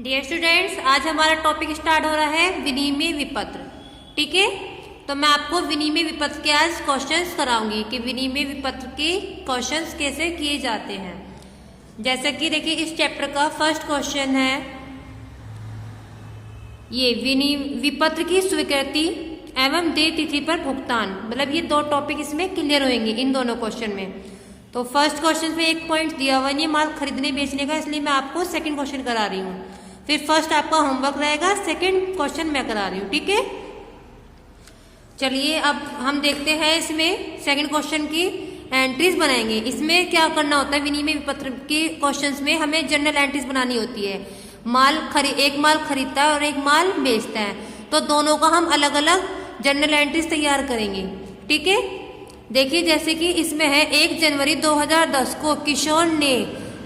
Dear students, आज हमारा topic start हो रहा है विनिमय विपत्र। ठीक है, तो मैं आपको विनिमय विपत्र के आज क्वेश्चंस कराऊंगी कि विनिमय विपत्र के क्वेश्चंस कैसे किए जाते हैं। जैसे कि देखिए, इस चैप्टर का फर्स्ट क्वेश्चन है ये विपत्र की स्वीकृति एवं देय तिथि पर भुगतान। मतलब ये दो टॉपिक इसमें क्लियर होंगे इन दोनों क्वेश्चन में। तो फर्स्ट क्वेश्चन में एक पॉइंट दिया हुआ नहीं माल खरीदने बेचने का, इसलिए मैं आपको सेकंड क्वेश्चन करा रही हूँ। फिर फर्स्ट आपका होमवर्क रहेगा, सेकंड क्वेश्चन मैं करा रही हूँ। ठीक है, चलिए अब हम देखते हैं इसमें सेकंड क्वेश्चन की एंट्रीज बनाएंगे। इसमें क्या करना होता है, विनिमय विपत्र के क्वेश्चंस में हमें जनरल एंट्रीज बनानी होती है। एक माल खरीदता है और एक माल बेचता है, तो दोनों का हम अलग अलग जनरल एंट्रीज तैयार करेंगे। ठीक है, देखिए जैसे कि इसमें है 1 जनवरी 2010 को किशोर ने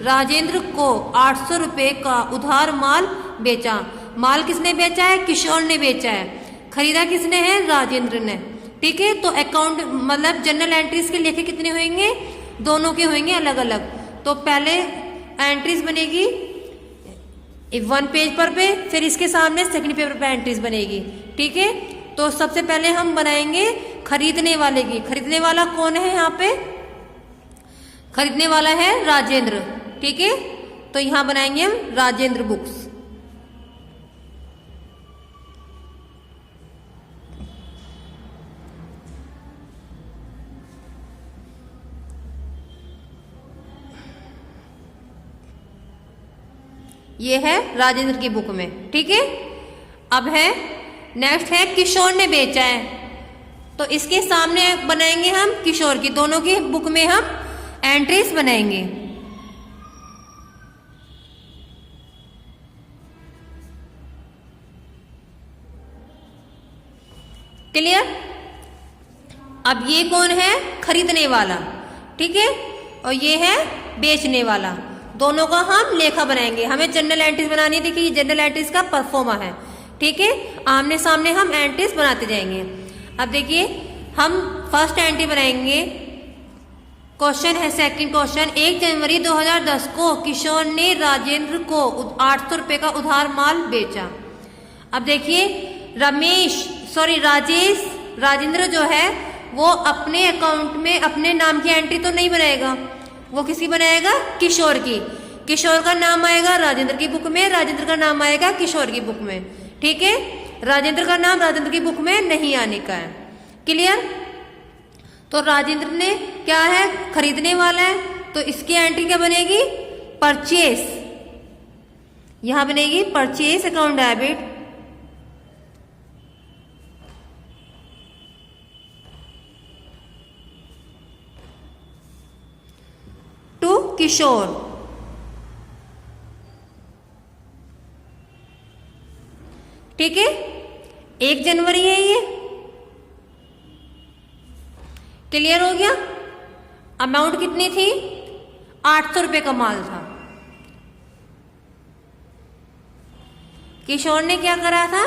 राजेंद्र को 800 रुपए का उधार माल बेचा। माल किसने बेचा है? किशोर ने बेचा है। खरीदा किसने है? राजेंद्र ने। ठीक है, तो अकाउंट मतलब जनरल एंट्रीज के लेखे कितने होंगे? दोनों के होंगे अलग अलग। तो पहले एंट्रीज बनेगी 1 पेज पर पे, फिर इसके सामने सेकंड पेपर पे एंट्रीज बनेगी। ठीक है, तो सबसे पहले हम बनाएंगे खरीदने वाले की। खरीदने वाला कौन है यहाँ पे? खरीदने वाला है राजेंद्र। ठीक है, तो यहां बनाएंगे हम राजेंद्र बुक्स। ये है राजेंद्र की बुक में। ठीक है, अब है नेक्स्ट है किशोर ने बेचा है, तो इसके सामने बनाएंगे हम किशोर की। दोनों की बुक में हम एंट्रीज बनाएंगे। क्लियर? अब ये कौन है? खरीदने वाला। ठीक है, और ये है बेचने वाला। दोनों का हम लेखा बनाएंगे। हमें जनरल एंट्रीज बनानी है। देखिए, ये जनरल एंट्रीज का परफॉर्मा है। ठीक है, आमने सामने हम एंट्रीज बनाते जाएंगे। अब देखिए, हम फर्स्ट एंट्री बनाएंगे। क्वेश्चन है सेकंड क्वेश्चन, 1 जनवरी 2010 को किशोर ने राजेंद्र को 800 रुपए का उधार माल बेचा। अब देखिए, राजेंद्र जो है वो अपने अकाउंट में अपने नाम की एंट्री तो नहीं बनाएगा, वो किसी बनाएगा? किशोर की। किशोर का नाम आएगा राजेंद्र की बुक में, राजेंद्र का नाम आएगा किशोर की बुक में। ठीक है, राजेंद्र का नाम राजेंद्र की बुक में नहीं आने का है। क्लियर? तो राजेंद्र ने क्या है? खरीदने वाला है, तो इसकी एंट्री क्या बनेगी? परचेस। यहां बनेगी परचेस अकाउंट डेबिट टू किशोर। ठीक है, 1 जनवरी है ये। क्लियर हो गया? अमाउंट कितनी थी? 800 रुपए का माल था। किशोर ने क्या करा था?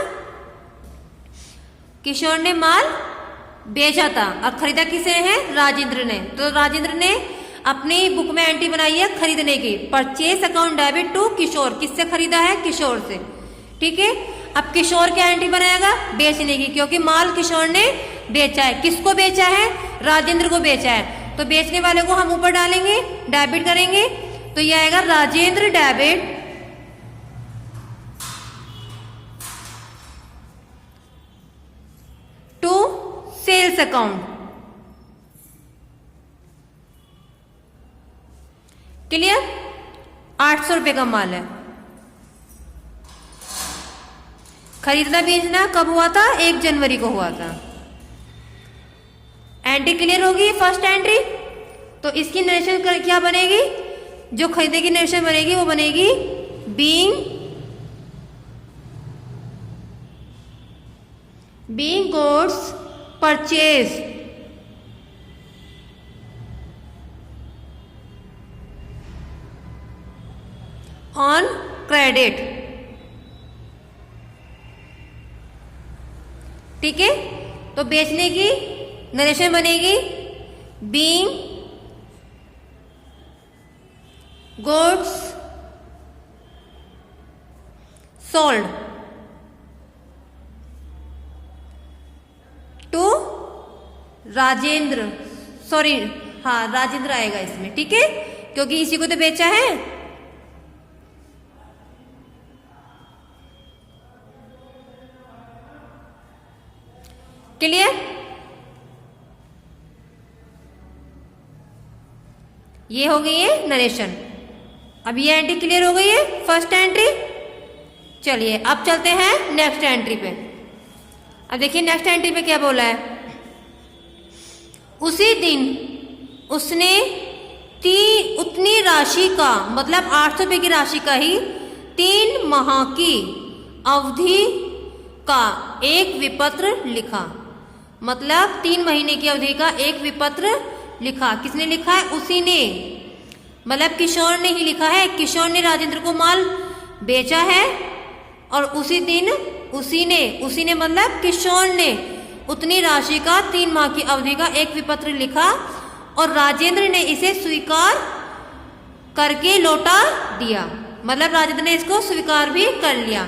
किशोर ने माल बेचा था और खरीदा किसे है? राजेंद्र ने। तो राजेंद्र ने अपनी बुक में एंट्री बनाई है खरीदने की, परचेस अकाउंट डेबिट टू किशोर। किससे खरीदा है? किशोर से। ठीक है, अब किशोर क्या एंट्री बनाएगा? बेचने की, क्योंकि माल किशोर ने बेचा है। किसको बेचा है? राजेंद्र को बेचा है। तो बेचने वाले को हम ऊपर डालेंगे, डेबिट करेंगे, तो यह आएगा Rajendra debit to sales account. Clear? 800 रुपए का माल है। खरीदना बेचना कब हुआ था? 1 जनवरी को हुआ था। एंट्री क्लियर होगी? First entry. तो इसकी नरेशन क्या बनेगी? जो खरीदे की नरेशन बनेगी वो बनेगी being goods purchase on credit. ठीक है, तो बेचने की नरेशन बनेगी being goods sold to Rajendra, sorry हाँ राजेंद्र आएगा इसमें, ठीक है, क्योंकि इसी को तो बेचा है। क्लियर? ये हो गई है नरेशन। अब ये एंट्री क्लियर हो गई है, फर्स्ट एंट्री। चलिए अब चलते हैं नेक्स्ट एंट्री पे। अब देखिए नेक्स्ट एंट्री पे क्या बोला है। उसी दिन उसने उतनी राशि का, मतलब 800 रुपये की राशि का ही 3 माह की अवधि का एक विपत्र लिखा। मतलब 3 महीने की अवधि का एक विपत्र लिखा। किसने लिखा है? उसी ने, मतलब किशोर ने ही लिखा है। किशोर ने राजेंद्र को माल बेचा है और उसी दिन उसी ने मतलब किशोर ने उतनी राशि का 3 माह की अवधि का एक विपत्र लिखा और राजेंद्र ने इसे स्वीकार करके लौटा दिया। मतलब राजेंद्र ने इसको स्वीकार भी कर लिया।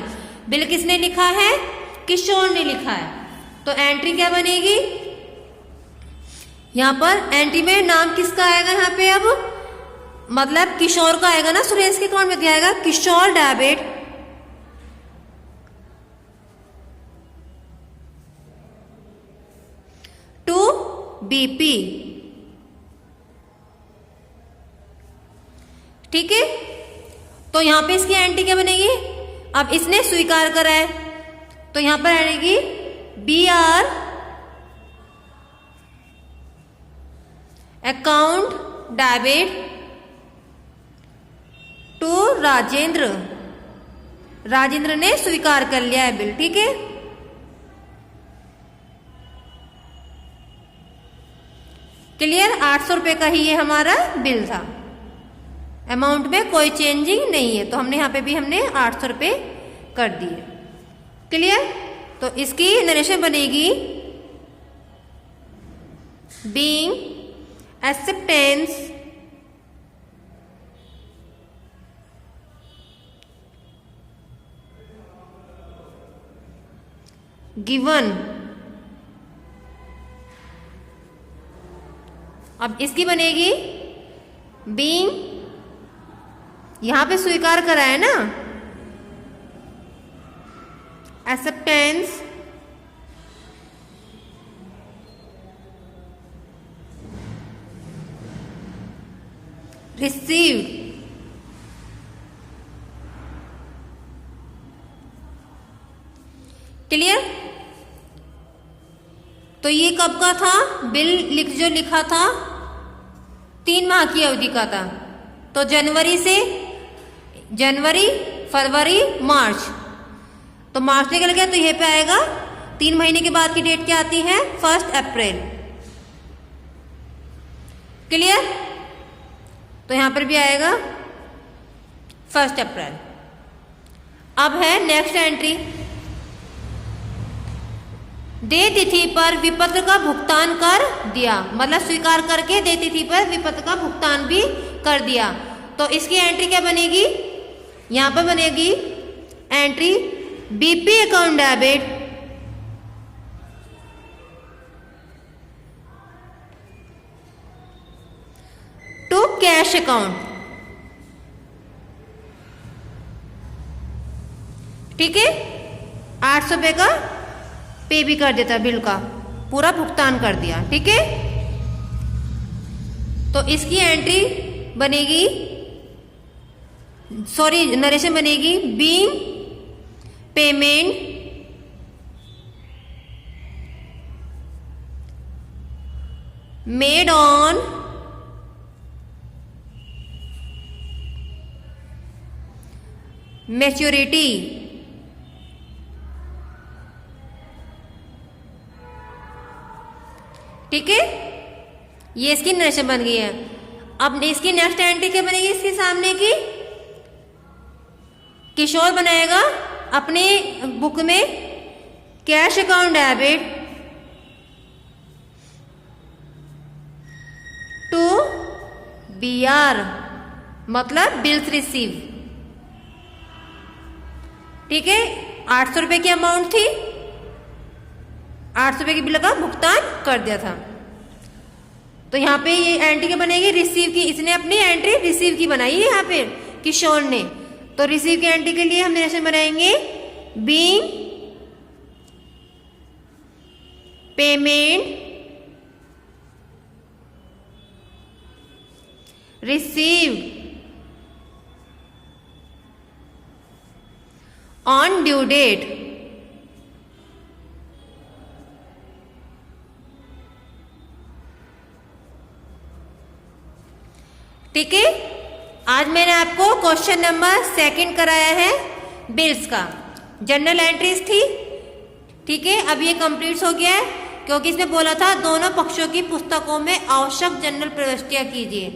बिल किसने लिखा है? किशोर ने लिखा है। तो एंट्री क्या बनेगी? यहाँ पर एंट्री में नाम किसका आएगा? यहाँ पे अब मतलब किशोर का आएगा ना। सुरेश के अकाउंट में क्या आएगा? किशोर डेबिट टू बीपी। ठीक है, तो यहां पे इसकी एंट्री क्या बनेगी? अब इसने स्वीकार करा है तो यहां पर आएगी BR account debit to Rajendra. Rajendra ने स्वीकार कर लिया है बिल। ठीक है, क्लियर? 800 रुपये का ही ये हमारा बिल था। अमाउंट में कोई चेंजिंग नहीं है, तो हमने यहाँ पे भी हमने 800 रुपये कर दिए। क्लियर? तो इसकी नरेशन बनेगी बीइंग एक्सेप्टेंस गिवन। अब इसकी बनेगी बीइंग, यहां पे स्वीकार करा है ना, एक्सेप्टेंस रिसीव्ड। क्लियर? तो ये कब का था बिल? जो लिखा था 3 माह की अवधि का था। तो जनवरी फरवरी मार्च, तो मार्च निकल गया तो यह पे आएगा 3 महीने के बाद की डेट क्या आती है? 1 अप्रैल। क्लियर? तो यहां पर भी आएगा 1 अप्रैल। अब है नेक्स्ट एंट्री। देय तिथि पर विपत्र का भुगतान कर दिया। मतलब स्वीकार करके देय तिथि पर विपत्र का भुगतान भी कर दिया। तो इसकी एंट्री क्या बनेगी? यहां पर बनेगी entry BP account debit to cash account. ठीक है, 800 रुपये का पे भी कर देता, बिल का पूरा भुगतान कर दिया। ठीक है, तो इसकी एंट्री बनेगी, सॉरी नरेशन बनेगी being payment made on maturity. ठीक है, ये इसकी नरेशन बन गई है। अब इसकी नेक्स्ट एंट्री क्या बनेगी? इसके सामने की किशोर बनाएगा अपने बुक में cash account debit to BR, मतलब बिल्स रिसीव ठीक है, 800 रुपए की अमाउंट थी, 800 रुपए के बिल का भुगतान कर दिया था। तो यहाँ पे ये एंट्री क्या बनेगी, रिसीव की। इसने अपनी एंट्री रिसीव की बनाई है यहाँ पे किशोर ने। तो रिसीव की एंट्री के लिए हम नरेशन बनाएंगे being payment received on due date. ठीक है, आज मैंने आपको क्वेश्चन नंबर 2 कराया है बिल्स का। जनरल एंट्रीज थी, ठीक है। अब ये कंप्लीट हो गया है, क्योंकि इसमें बोला था दोनों पक्षों की पुस्तकों में आवश्यक जनरल प्रविष्टियां कीजिए।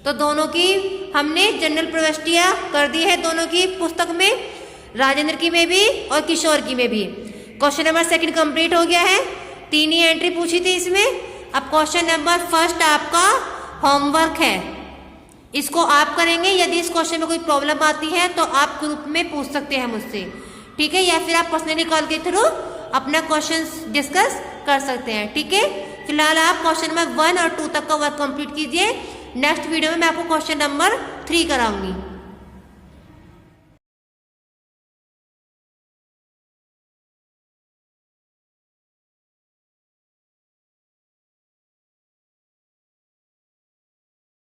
तो दोनों की हमने जनरल प्रविष्टियां कर दी है, दोनों की पुस्तक में, राजेंद्र की में भी और किशोर की में भी। क्वेश्चन नंबर 2 कंप्लीट हो गया है, 3 ही एंट्री पूछी थी इसमें। अब क्वेश्चन नंबर 1 आपका होमवर्क है, इसको आप करेंगे। यदि इस क्वेश्चन में कोई प्रॉब्लम आती है तो आप ग्रुप में पूछ सकते हैं मुझसे, ठीक है, या फिर आप पर्सनली कॉल के थ्रू अपना क्वेश्चंस डिस्कस कर सकते हैं, ठीक है। फिलहाल आप क्वेश्चन नंबर 1 और 2 तक का वर्क कंप्लीट कीजिए। नेक्स्ट वीडियो में मैं आपको क्वेश्चन नंबर 3 कराऊंगी।